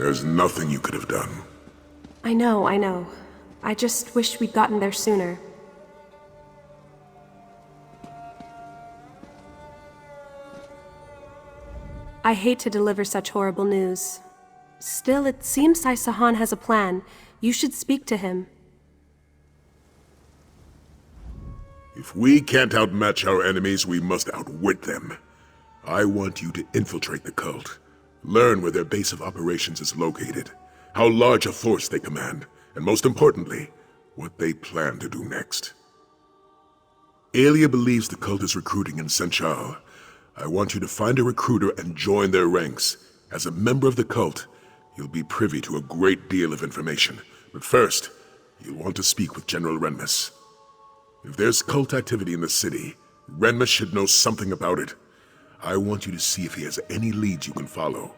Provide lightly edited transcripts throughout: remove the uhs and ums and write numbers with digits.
There's nothing you could have done. I know. I just wish we'd gotten there sooner. I hate to deliver such horrible news. Still, it seems Sai Sahan has a plan. You should speak to him. If we can't outmatch our enemies, we must outwit them. I want you to infiltrate the cult. Learn where their base of operations is located, how large a force they command, and most importantly, what they plan to do next. Elia believes the cult is recruiting in Senchal. I want you to find a recruiter and join their ranks. As a member of the cult, you'll be privy to a great deal of information. But first, you'll want to speak with General Renmus. If there's cult activity in the city, Renmus should know something about it. I want you to see if he has any leads you can follow.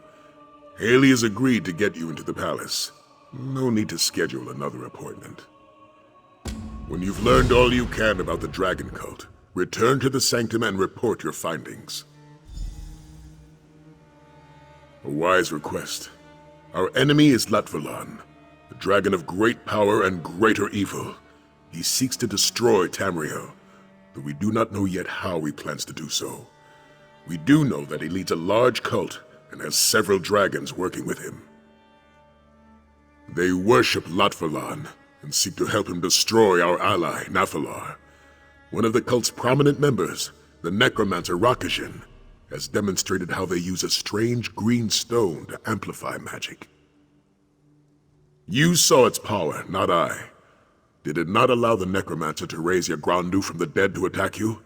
Haley has agreed to get you into the palace. No need to schedule another appointment. When you've learned all you can about the dragon cult, return to the sanctum and report your findings. A wise request. Our enemy is Latvalan, the dragon of great power and greater evil. He seeks to destroy Tamriel, though we do not know yet how he plans to do so. We do know that he leads a large cult and has several dragons working with him. They worship Latvalan and seek to help him destroy our ally, Nafalar. One of the cult's prominent members, the necromancer Rakajin, has demonstrated how they use a strange green stone to amplify magic. You saw its power, not I. Did it not allow the necromancer to raise Yagrandu from the dead to attack you?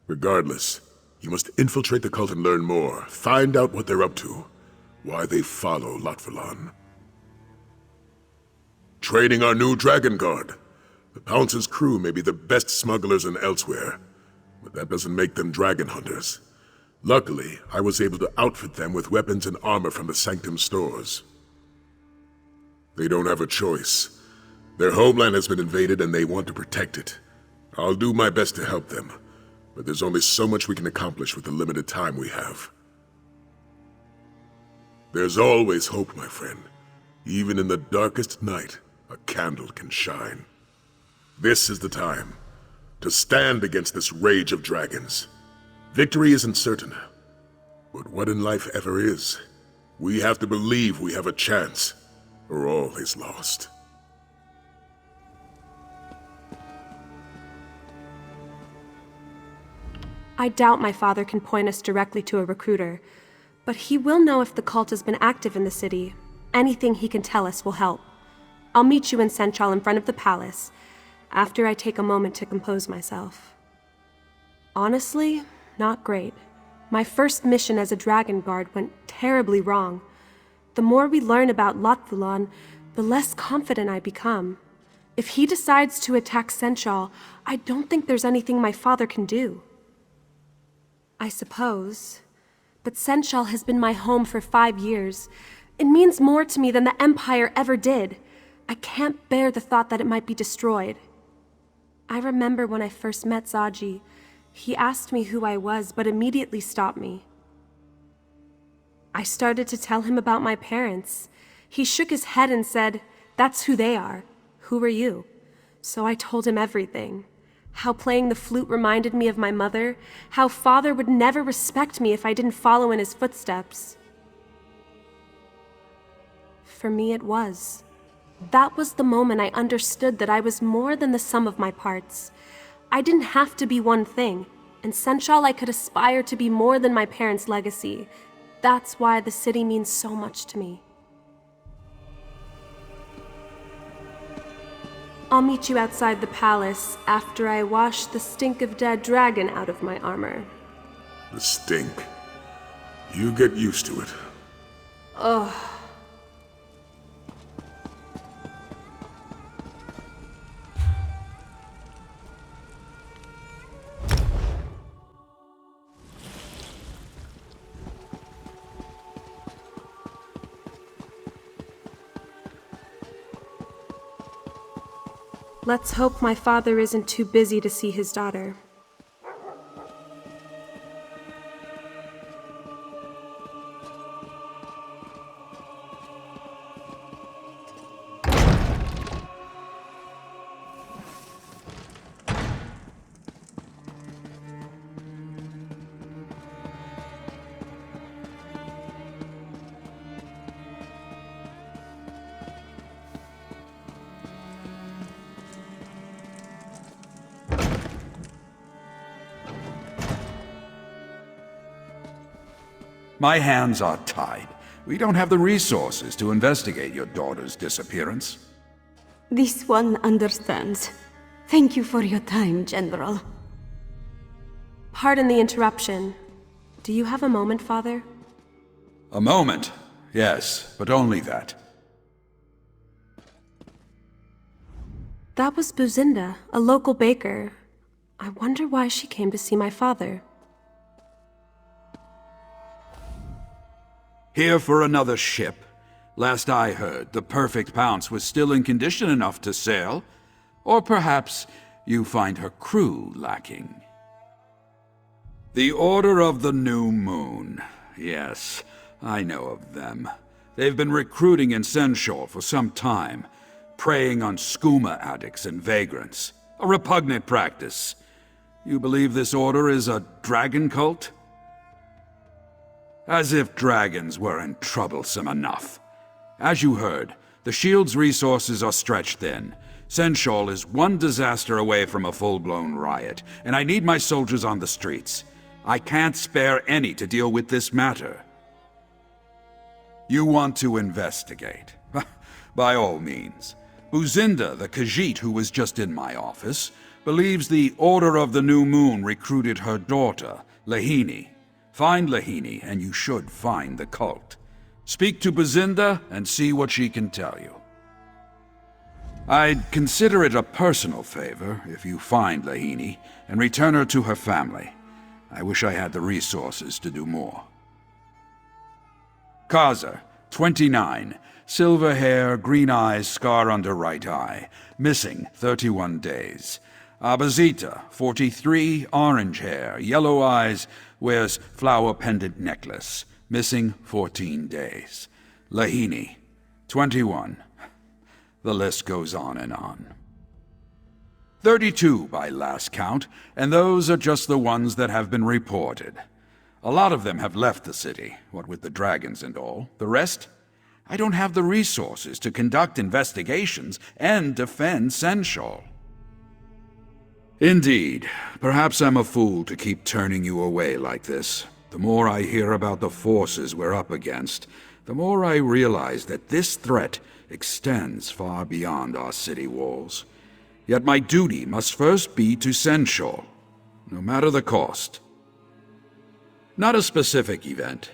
Regardless, you must infiltrate the cult and learn more. Find out what they're up to, why they follow Latvalan. Training our new Dragon Guard. The Pounce's crew may be the best smugglers in Elsweyr, but that doesn't make them dragon hunters. Luckily, I was able to outfit them with weapons and armor from the Sanctum stores. They don't have a choice. Their homeland has been invaded and they want to protect it. I'll do my best to help them, but there's only so much we can accomplish with the limited time we have. There's always hope, my friend. Even in the darkest night, a candle can shine. This is the time to stand against this rage of dragons. Victory isn't certain, but what in life ever is? We have to believe we have a chance, or all is lost. I doubt my father can point us directly to a recruiter, but he will know if the cult has been active in the city. Anything he can tell us will help. I'll meet you in Senchal in front of the palace, after I take a moment to compose myself. Honestly, not great. My first mission as a Dragon Guard went terribly wrong. The more we learn about Latvalan, the less confident I become. If he decides to attack Senchal, I don't think there's anything my father can do. I suppose. But Senchal has been my home for 5 years. It means more to me than the Empire ever did. I can't bear the thought that it might be destroyed. I remember when I first met Zaji. He asked me who I was, but immediately stopped me. I started to tell him about my parents. He shook his head and said, "That's who they are. Who are you?" So I told him everything. How playing the flute reminded me of my mother, how father would never respect me if I didn't follow in his footsteps. For me it was. That was the moment I understood that I was more than the sum of my parts. I didn't have to be one thing. In Senchal I could aspire to be more than my parents' legacy. That's why the city means so much to me. I'll meet you outside the palace after I wash the stink of dead dragon out of my armor. The stink. You get used to it. Ugh. Let's hope my father isn't too busy to see his daughter. My hands are tied. We don't have the resources to investigate your daughter's disappearance. This one understands. Thank you for your time, General. Pardon the interruption. Do you have a moment, Father? A moment? Yes, but only that. That was Buzinda, a local baker. I wonder why she came to see my father. Here for another ship. Last I heard, the Perfect Pounce was still in condition enough to sail. Or perhaps you find her crew lacking. The Order of the New Moon. Yes, I know of them. They've been recruiting in Senchal for some time, preying on skooma addicts and vagrants. A repugnant practice. You believe this order is a dragon cult? As if dragons weren't troublesome enough. As you heard, the Shield's resources are stretched thin. Senchal is one disaster away from a full-blown riot, and I need my soldiers on the streets. I can't spare any to deal with this matter. You want to investigate? By all means. Buzinda, the Khajiit who was just in my office, believes the Order of the New Moon recruited her daughter, Lahini. Find Lahini, and you should find the cult. Speak to Buzinda and see what she can tell you. I'd consider it a personal favor if you find Lahini and return her to her family. I wish I had the resources to do more. Kaza, 29. Silver hair, green eyes, scar under right eye. Missing 31 days. Abazita, 43. Orange hair, yellow eyes, wears flower pendant necklace. Missing 14 days. Lahini, 21. The list goes on and on. 32 by last count, and those are just the ones that have been reported. A lot of them have left the city, what with the dragons and all. The rest? I don't have the resources to conduct investigations and defend Senchal. Indeed, perhaps I'm a fool to keep turning you away like this. The more I hear about the forces we're up against, the more I realize that this threat extends far beyond our city walls. Yet my duty must first be to Senchal, no matter the cost. Not a specific event,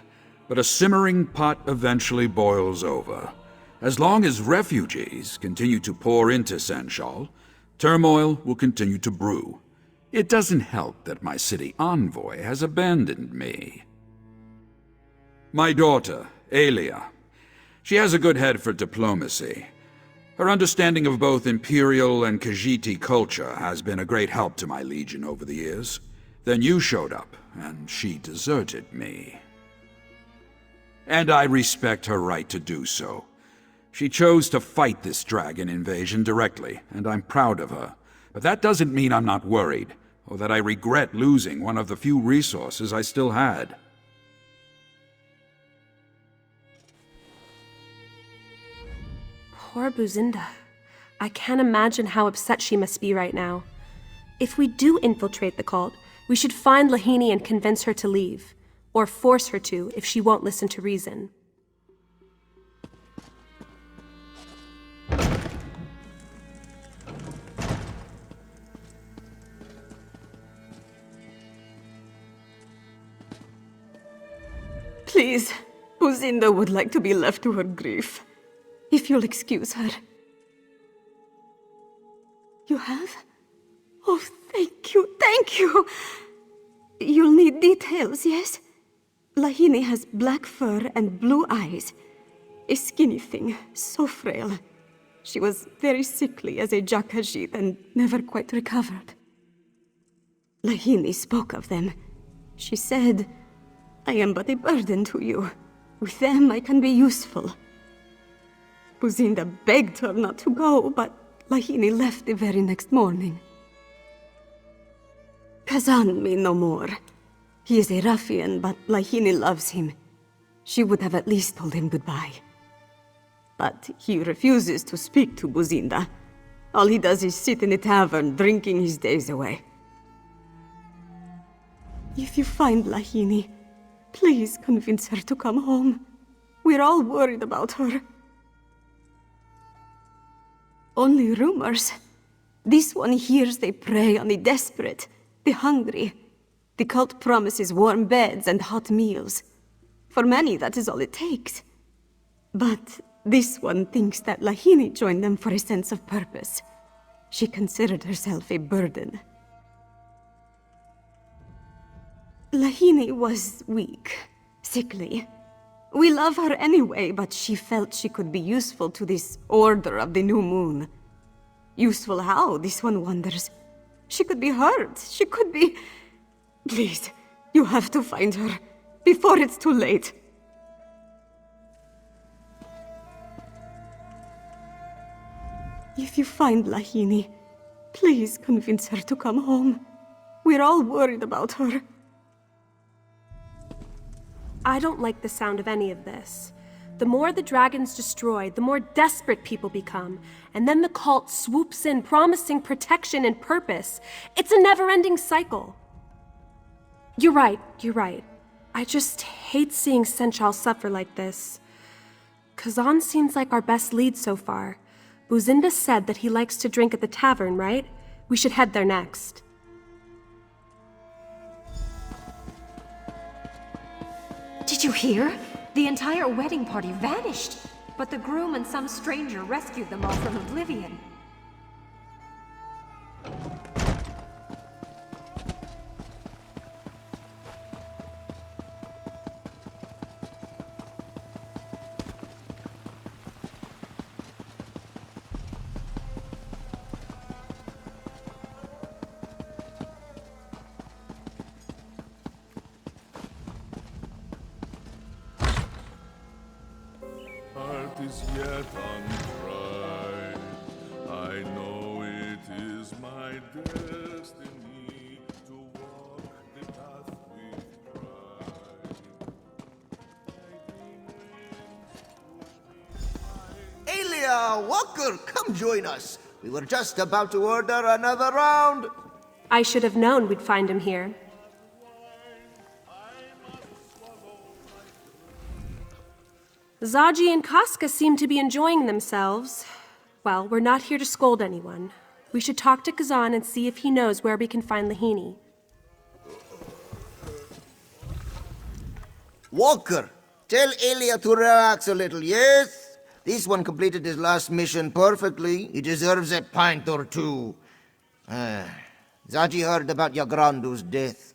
but a simmering pot eventually boils over. As long as refugees continue to pour into Senchal, turmoil will continue to brew. It doesn't help that my city envoy has abandoned me. My daughter, Elia. She has a good head for diplomacy. Her understanding of both Imperial and Khajiiti culture has been a great help to my legion over the years. Then you showed up, and she deserted me. And I respect her right to do so. She chose to fight this dragon invasion directly, and I'm proud of her. But that doesn't mean I'm not worried, or that I regret losing one of the few resources I still had. Poor Buzinda. I can't imagine how upset she must be right now. If we do infiltrate the cult, we should find Lahini and convince her to leave. Or force her to, if she won't listen to reason. Please, Buzinda would like to be left to her grief. If you'll excuse her. You have? Oh, thank you, thank you! You'll need details, yes? Lahini has black fur and blue eyes. A skinny thing, so frail. She was very sickly as a Khajiit and never quite recovered. Lahini spoke of them. She said, I am but a burden to you. With them I can be useful. Buzinda begged her not to go, but Lahini left the very next morning. Kazan me no more. He is a ruffian, but Lahini loves him. She would have at least told him goodbye. But he refuses to speak to Buzinda. All he does is sit in a tavern, drinking his days away. If you find Lahini, Please convince her to come home. We're all worried about her. Only rumors. This one hears they prey on the desperate, the hungry. The cult promises warm beds and hot meals. For many, that is all it takes. But this one thinks that Lahini joined them for a sense of purpose. She considered herself a burden. Lahini was weak, sickly. We love her anyway, but she felt she could be useful to this Order of the New Moon. Useful how, this one wonders. She could be hurt, she could be... Please, you have to find her, before it's too late. If you find Lahini, please convince her to come home. We're all worried about her. I don't like the sound of any of this. The more the dragons destroy, the more desperate people become, and then the cult swoops in, promising protection and purpose. It's a never-ending cycle. You're right. I just hate seeing Senchal suffer like this. Kazan seems like our best lead so far. Buzinda said that he likes to drink at the tavern, right? We should head there next. Did you hear? The entire wedding party vanished, but the groom and some stranger rescued them all from oblivion. Heart is yet untried. I know it is my destiny to walk the path with pride. Elia, Walker, come join us. We were just about to order another round. I should have known we'd find him here. Zaji and Casca seem to be enjoying themselves. Well, we're not here to scold anyone. We should talk to Kazan and see if he knows where we can find Lahini. Walker, tell Elia to relax a little, yes? This one completed his last mission perfectly. He deserves a pint or two. Zaji heard about Yagrandu's death.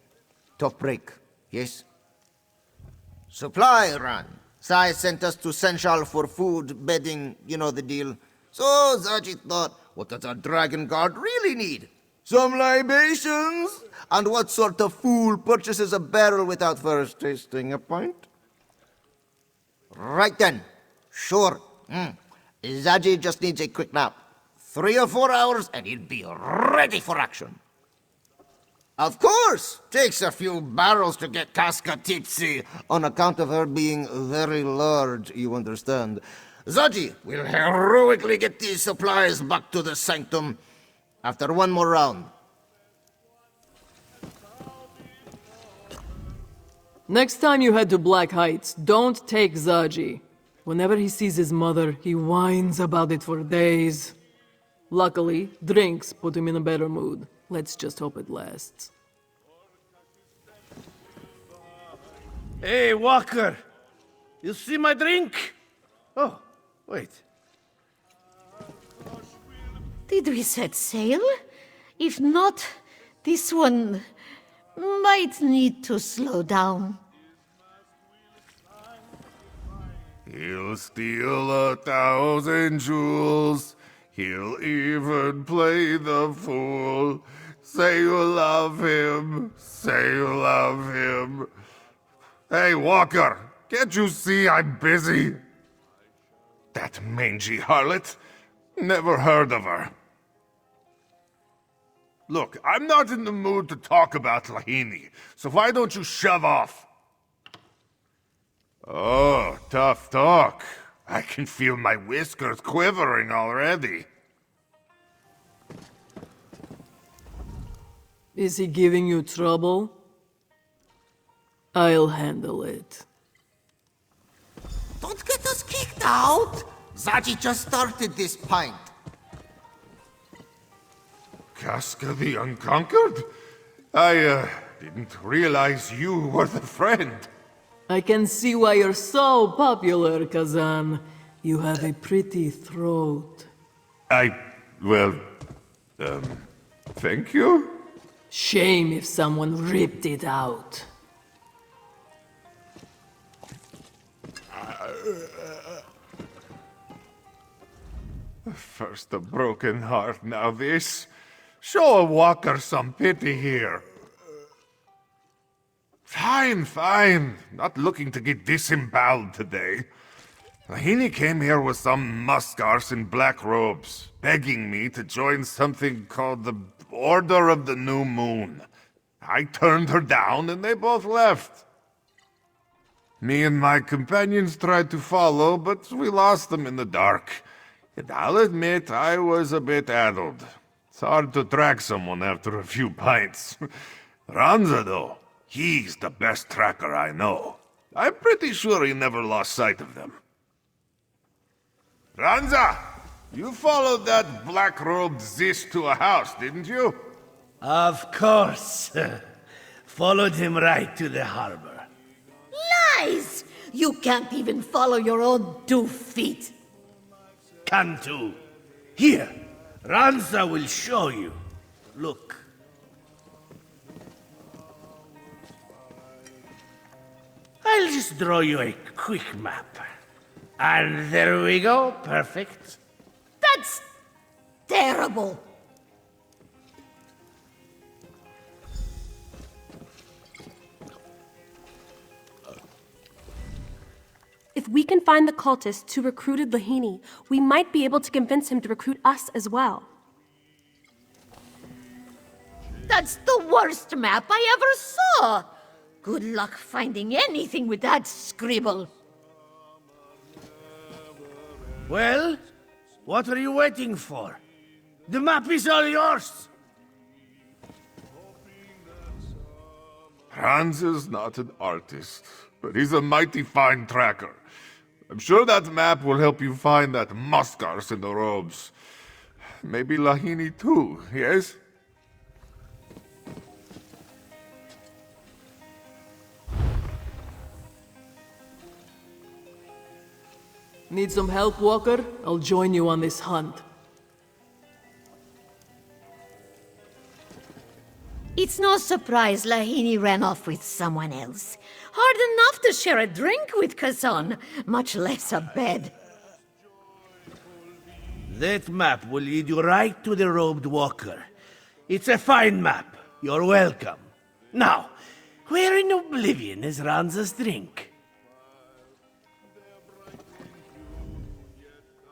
Tough break, yes? Supply run. Sai sent us to Senchal for food, bedding, you know the deal. So Zaji thought, what does a dragon guard really need? Some libations? And what sort of fool purchases a barrel without first tasting a pint? Right then. Sure. Zaji just needs a quick nap. 3 or 4 hours and he'll be ready for action. Of course! Takes a few barrels to get Casca tipsy, on account of her being very large, you understand. Zaji will heroically get these supplies back to the sanctum after one more round. Next time you head to Black Heights, don't take Zaji. Whenever he sees his mother, he whines about it for days. Luckily, drinks put him in a better mood. Let's just hope it lasts. Hey, Walker! You see my drink? Oh, wait. Did we set sail? If not, this one might need to slow down. He'll steal 1,000 jewels. He'll even play the fool. Say you love him. Say you love him. Hey, Walker, can't you see I'm busy? That mangy harlot? Never heard of her. Look, I'm not in the mood to talk about Lahini, so why don't you shove off? Oh, tough talk. I can feel my whiskers quivering already. Is he giving you trouble? I'll handle it. Don't get us kicked out! Zaji just started this pint. Casca the Unconquered? I didn't realize you were the friend. I can see why you're so popular, Kazan. You have a pretty throat. Well, thank you? Shame if someone ripped it out. First a broken heart, now this. Show a walker some pity here. Fine. Not looking to get disemboweled today. Lahini came here with some muskars in black robes, begging me to join something called the Order of the New Moon. I turned her down and they both left. Me and my companions tried to follow, but we lost them in the dark. And I'll admit I was a bit addled. It's hard to track someone after a few pints. Ranza, though, he's the best tracker I know. I'm pretty sure he never lost sight of them. Ranza! You followed that black-robed Zish to a house, didn't you? Of course. Followed him right to the harbor. Lies! You can't even follow your own 2 feet. Cantu. Here, Ranza will show you. Look. I'll just draw you a quick map. And there we go, perfect. That's terrible. If we can find the cultist who recruited Lahini, we might be able to convince him to recruit us as well. That's the worst map I ever saw. Good luck finding anything with that scribble. Well, what are you waiting for? The map is all yours. Hans is not an artist, but he's a mighty fine tracker. I'm sure that map will help you find that muskars in the robes. Maybe Lahini too, yes? Need some help, Walker? I'll join you on this hunt. It's no surprise Lahini ran off with someone else. Hard enough to share a drink with Kazan, much less a bed. That map will lead you right to the robed walker. It's a fine map. You're welcome. Now, where in oblivion is Ranza's drink?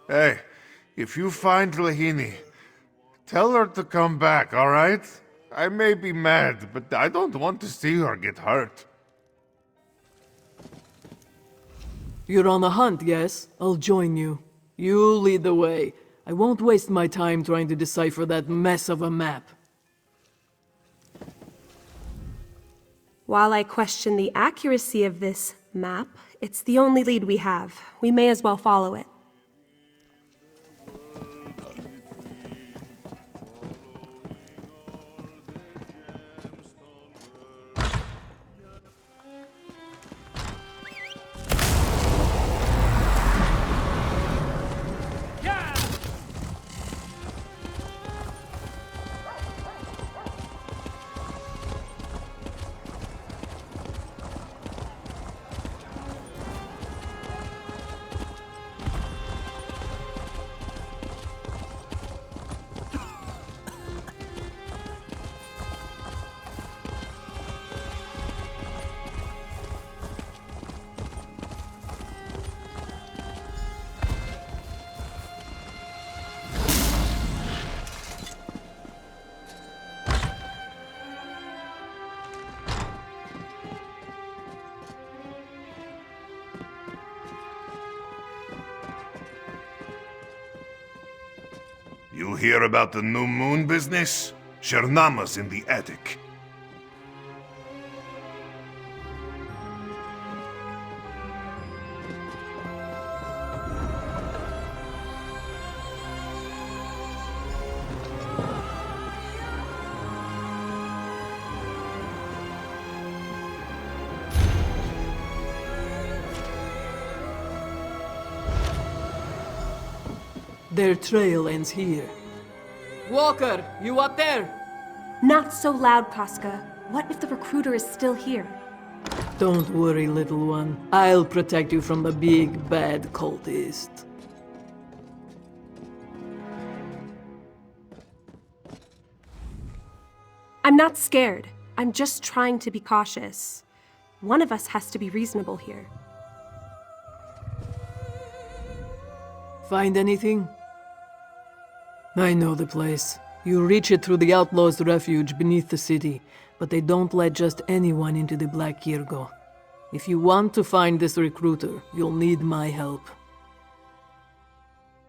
Hey, if you find Lahini, tell her to come back, all right? I may be mad, but I don't want to see her get hurt. You're on the hunt, yes? I'll join you. You lead the way. I won't waste my time trying to decipher that mess of a map. While I question the accuracy of this map, it's the only lead we have. We may as well follow it. You hear about the new moon business? Shernama's in the attic. Their trail ends here. Walker, you up there? Not so loud, Casca. What if the recruiter is still here? Don't worry, little one. I'll protect you from the big, bad cultist. I'm not scared. I'm just trying to be cautious. One of us has to be reasonable here. Find anything? I know the place. You reach it through the Outlaws' Refuge beneath the city, but they don't let just anyone into the Black Kirgo. If you want to find this recruiter, you'll need my help.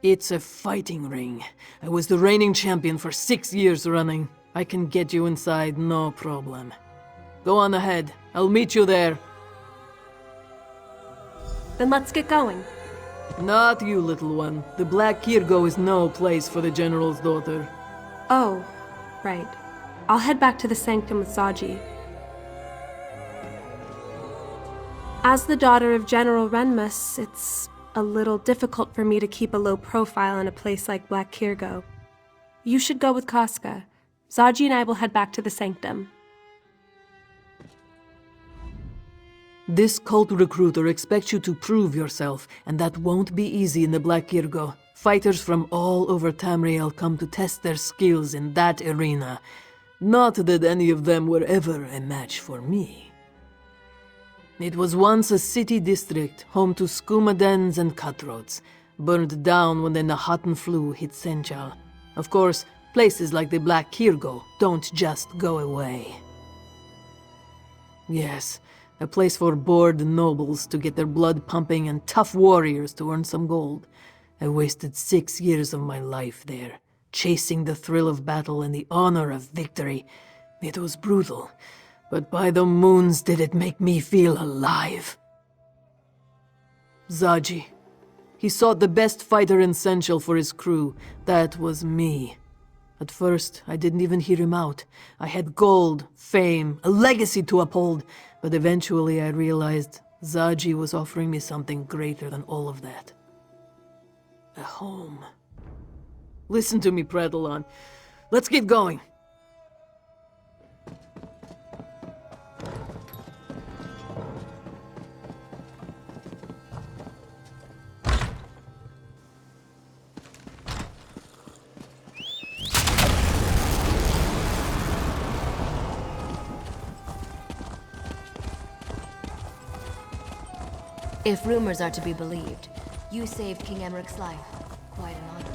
It's a fighting ring. I was the reigning champion for 6 years running. I can get you inside, no problem. Go on ahead. I'll meet you there. Then let's get going. Not you, little one. The Black Kirgo is no place for the General's daughter. Oh, right. I'll head back to the sanctum with Zaji. As the daughter of General Renmus, it's a little difficult for me to keep a low profile in a place like Black Kirgo. You should go with Casca. Zaji and I will head back to the sanctum. This cult recruiter expects you to prove yourself, and that won't be easy in the Black Kirgo. Fighters from all over Tamriel come to test their skills in that arena. Not that any of them were ever a match for me. It was once a city district, home to skooma dens and cutthroats, burned down when the Nahatan flu hit Senchal. Of course, places like the Black Kirgo don't just go away. Yes, a place for bored nobles to get their blood pumping and tough warriors to earn some gold. I wasted 6 years of my life there, chasing the thrill of battle and the honor of victory. It was brutal, but by the moons did it make me feel alive. Zaji. He sought the best fighter in Senchal for his crew. That was me. At first, I didn't even hear him out. I had gold, fame, a legacy to uphold, but eventually I realized Zaji was offering me something greater than all of that. A home. Listen to me, Predalon. Let's get going. If rumors are to be believed, you saved King Emmerich's life. Quite an honor.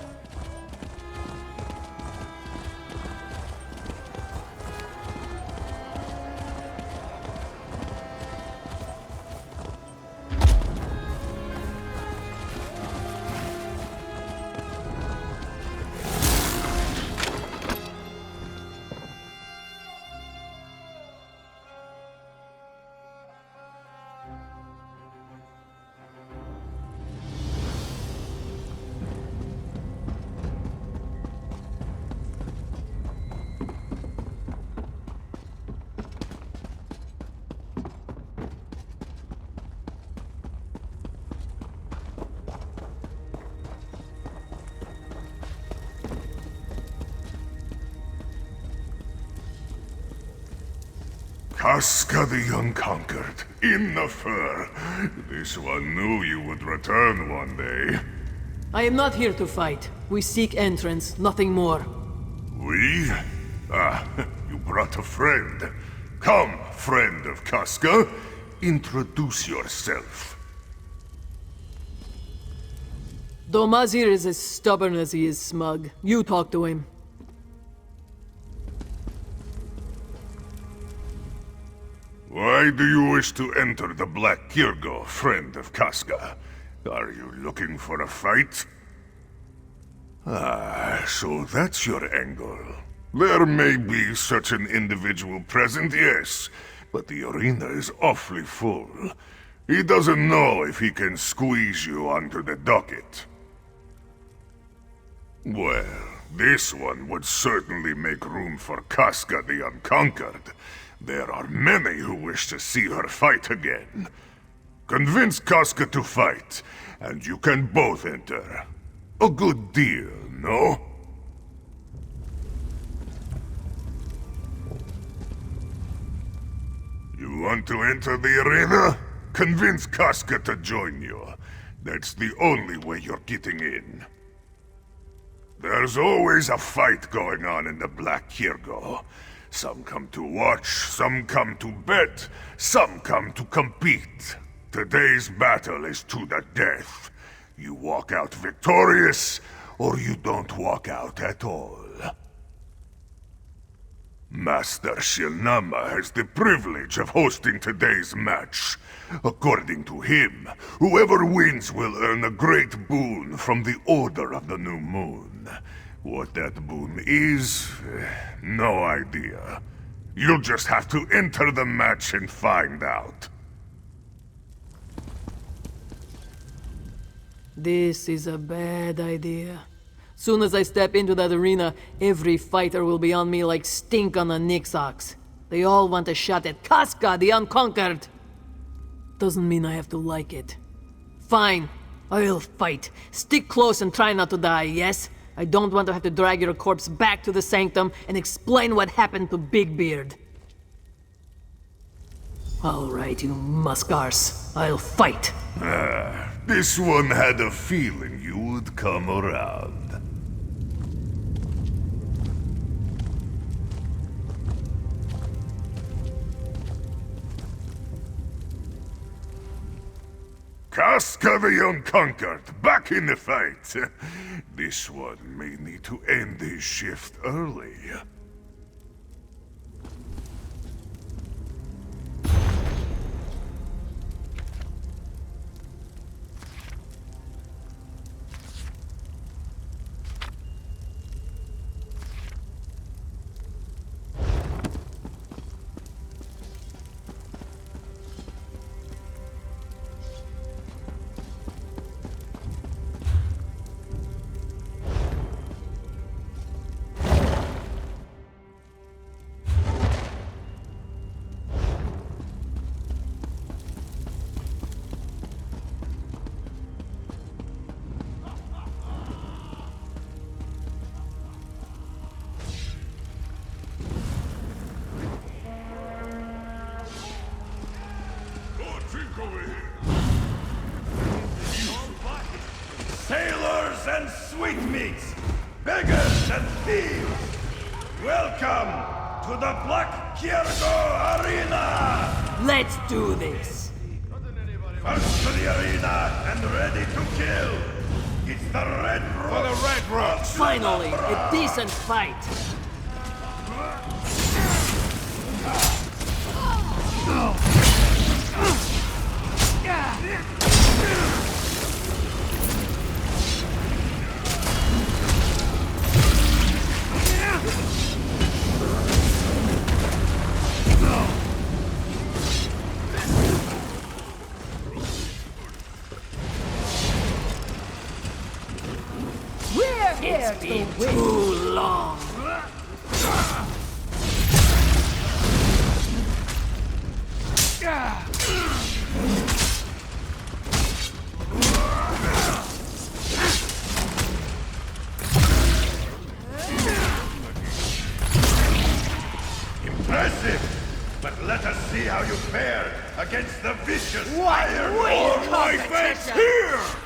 Casca the Unconquered, in the fur. This one knew you would return one day. I am not here to fight. We seek entrance, nothing more. We? Ah, you brought a friend. Come, friend of Casca. Introduce yourself. Domazir is as stubborn as he is smug. You talk to him. Why do you wish to enter the Black Kirgo, friend of Casca? Are you looking for a fight? Ah, so that's your angle. There may be such an individual present, yes, but the arena is awfully full. He doesn't know if he can squeeze you onto the docket. Well, this one would certainly make room for Casca the Unconquered. There are many who wish to see her fight again. Convince Casca to fight, and you can both enter. A good deal, no? You want to enter the arena? Convince Casca to join you. That's the only way you're getting in. There's always a fight going on in the Black Kirgo. Some come to watch, some come to bet, some come to compete. Today's battle is to the death. You walk out victorious, or you don't walk out at all. Master Shinama has the privilege of hosting today's match. According to him, whoever wins will earn a great boon from the Order of the New Moon. What that boon is, no idea. You'll just have to enter the match and find out. This is a bad idea. Soon as I step into that arena, every fighter will be on me like stink on a Nix ox. They all want a shot at Casca, the Unconquered. Doesn't mean I have to like it. Fine, I'll fight. Stick close and try not to die, yes? I don't want to have to drag your corpse back to the sanctum and explain what happened to Big Beard. All right, you muskars, I'll fight. This one had a feeling you would come around. Casca the Unconquered, back in the fight. This one may need to end his shift early. Sailors and sweetmeats, beggars and thieves, welcome to the Black Kirgo Arena! Let's do this! First to the arena and ready to kill! It's the Red Rocks! For the Red Rocks! Finally, a decent fight! It's been too long. Impressive! But let us see how you fare against the vicious What iron real ore my face competition! here!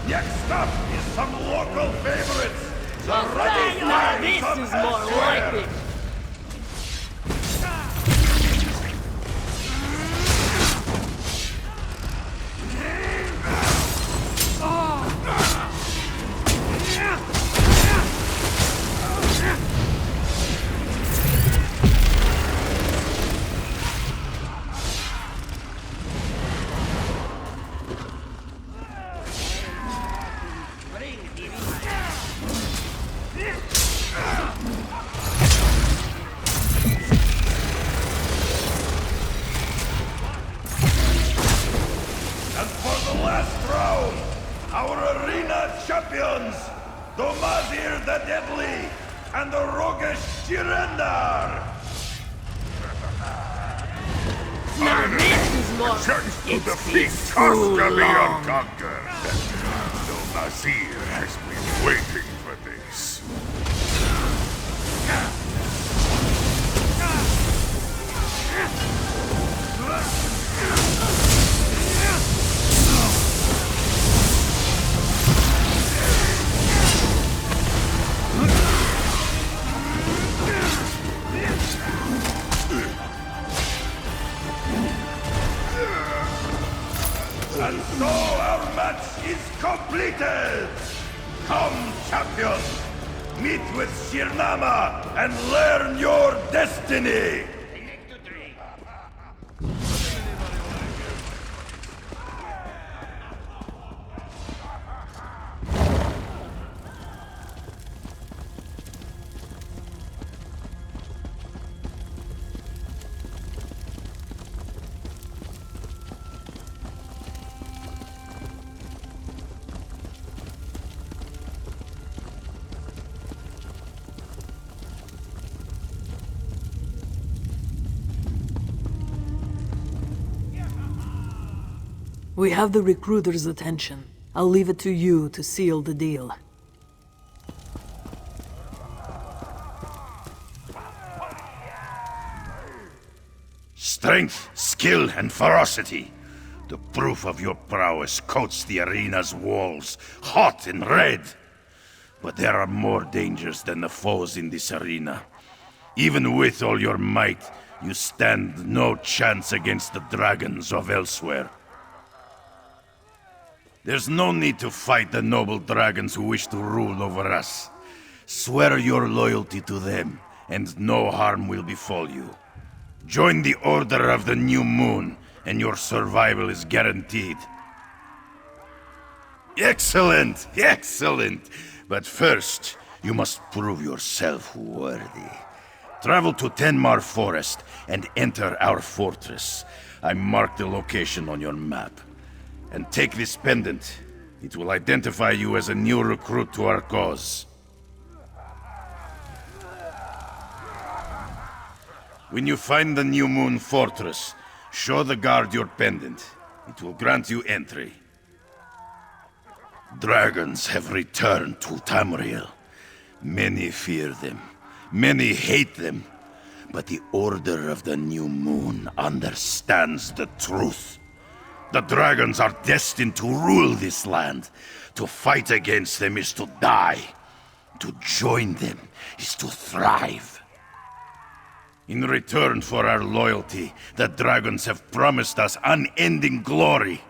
Next up is some local favorites. The Ready Now Knights this of is more Elsweyr. like it! crown our arena champions, the Mazir the Deadly and the roguish Jiren-dar. Now this is more... Chance to It's defeat been too Casca the long. Unconquered. The Mazir has been waiting for this. And so our match is completed! Come, champions! Meet with Shirnama and learn your destiny! We have the recruiter's attention. I'll leave it to you to seal the deal. Strength, skill, and ferocity. The proof of your prowess coats the arena's walls, hot and red. But there are more dangers than the foes in this arena. Even with all your might, you stand no chance against the dragons of Elsweyr. There's no need to fight the noble dragons who wish to rule over us. Swear your loyalty to them, and no harm will befall you. Join the Order of the New Moon, and your survival is guaranteed. Excellent! Excellent! But first, you must prove yourself worthy. Travel to Tenmar Forest and enter our fortress. I marked the location on your map. And take this pendant. It will identify you as a new recruit to our cause. When you find the New Moon Fortress, show the guard your pendant. It will grant you entry. Dragons have returned to Tamriel. Many fear them. Many hate them. But the Order of the New Moon understands the truth. The dragons are destined to rule this land. To fight against them is to die. To join them is to thrive. In return for our loyalty, the dragons have promised us unending glory.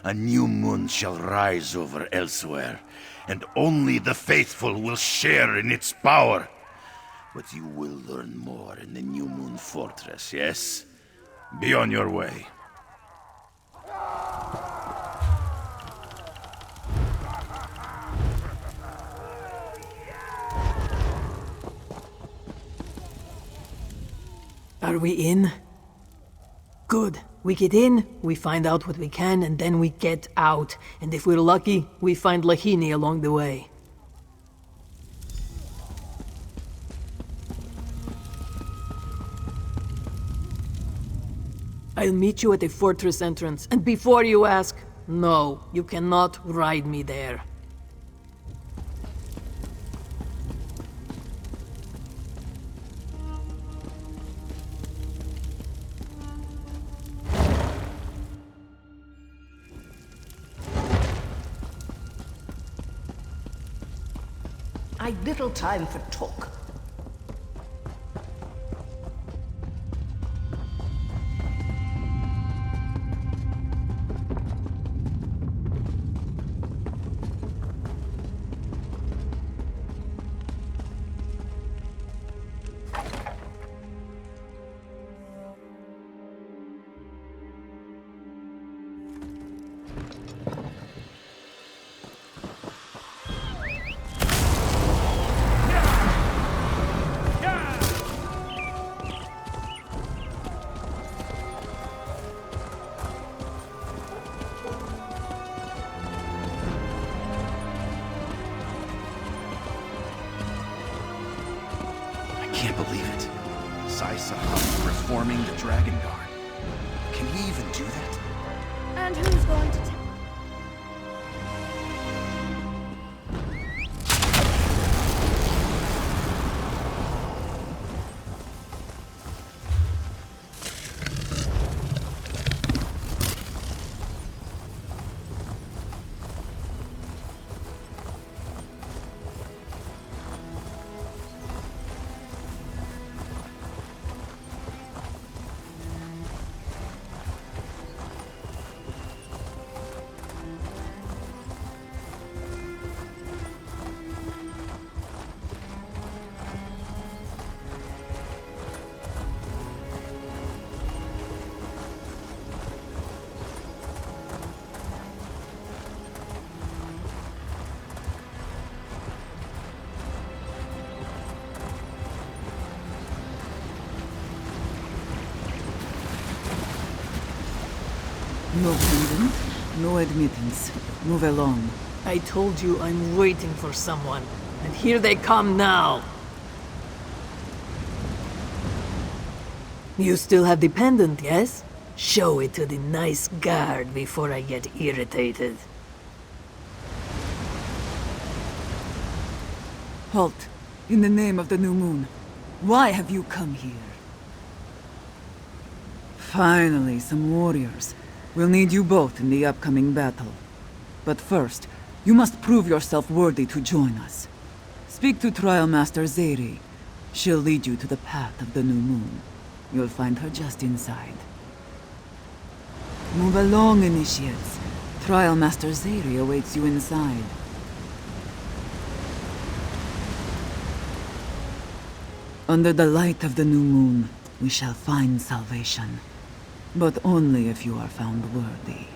A new moon shall rise over Elsweyr, and only the faithful will share in its power. But you will learn more in the New Moon Fortress, yes? Be on your way. Are we in? Good. We get in, we find out what we can, and then we get out. And if we're lucky, we find Lahini along the way. I'll meet you at the fortress entrance, and before you ask, no, you cannot ride me there. I'd little time for talk. forming the Dragon Guard. Can he even do that? And who's going to tell? No freedom, no admittance. Move along. I told you I'm waiting for someone, and here they come now. You still have the pendant, yes? Show it to the nice guard before I get irritated. Halt. In the name of the new moon. Why have you come here? Finally, some warriors. We'll need you both in the upcoming battle. But first, you must prove yourself worthy to join us. Speak to Trial Master Zeri. She'll lead you to the path of the new moon. You'll find her just inside. Move along, initiates. Trial Master Zeri awaits you inside. Under the light of the new moon, we shall find salvation. But only if you are found worthy.